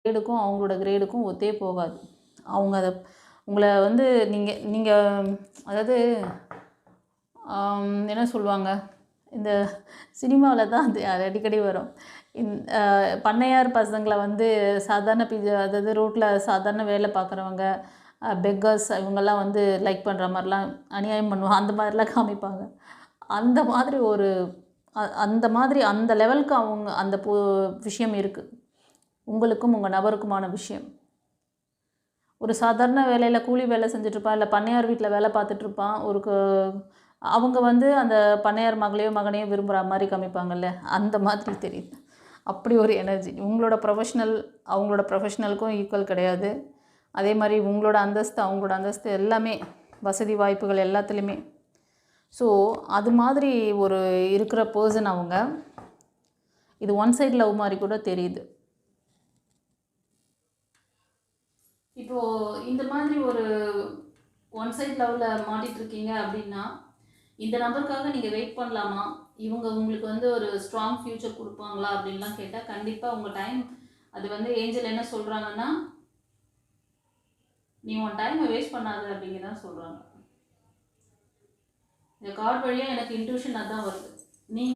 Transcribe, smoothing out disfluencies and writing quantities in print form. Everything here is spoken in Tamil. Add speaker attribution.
Speaker 1: கிரேடுக்கும் அவங்களோட கிரேடுக்கும் ஒத்தே போகாது. அவங்க அதை உங்களை வந்து நீங்கள் அதாவது என்ன சொல்லுவாங்க, இந்த சினிமாவில் தான் அது அடிக்கடி வரும். பண்ணையார் பசங்களை வந்து சாதாரண அதாவது ரோட்டில் சாதாரண வேலை பார்க்குறவங்க, பெக்கர்ஸ் இவங்கெல்லாம் வந்து லைக் பண்ணுற மாதிரிலாம் அநியாயம் பண்ணுவாங்க, அந்த மாதிரிலாம் காமிப்பாங்க. அந்த மாதிரி அந்த மாதிரி அந்த லெவலுக்கு அவங்க அந்த விஷயம் இருக்குது. உங்களுக்கும் உங்கள் நபருக்குமான விஷயம். ஒரு சாதாரண வேலையில் கூலி வேலை செஞ்சிட்ருப்பான், இல்லை பண்ணையார் வீட்டில் வேலை பார்த்துட்ருப்பான். அவங்க வந்து அந்த பண்ணையார் மகளையோ மகனையோ விரும்புகிற மாதிரி காமிப்பாங்கல்ல, அந்த மாதிரி தெரியுது. அப்படி ஒரு எனர்ஜி. உங்களோட ப்ரொஃபஷ்னல் அவங்களோட ப்ரொஃபஷ்னலுக்கும் ஈக்குவல் கிடையாது. அதே மாதிரி உங்களோட அந்தஸ்து அவங்களோட அந்தஸ்து எல்லாமே, வசதி வாய்ப்புகள் எல்லாத்துலேயுமே. ஸோ அது மாதிரி ஒரு இருக்கிற பர்சன் அவங்க. இது ஒன் சைடு லவ் மாதிரி கூட தெரியுது. இப்போது இந்த மாதிரி ஒரு ஒன் சைட் லவ்வில் மாட்டிகிட்ருக்கீங்க அப்படின்னா, இந்த நபருக்காக நீங்கள் வெயிட் பண்ணலாமா? இவங்க உங்களுக்கு வந்து ஒரு ஸ்ட்ராங் ஃப்யூச்சர் கொடுப்பாங்களா அப்படின்லாம் கேட்டால், கண்டிப்பாக உங்கள் டைம் அது வந்து ஏஞ்சல் என்ன சொல்கிறாங்கன்னா, நீ உன் டைமை வேஸ்ட் பண்ணாத அப்படிங்கிறதான் சொல்கிறாங்க. இந்த கார்டு வழியாக எனக்கு இன்ட்யூஷன் அதான் வருது.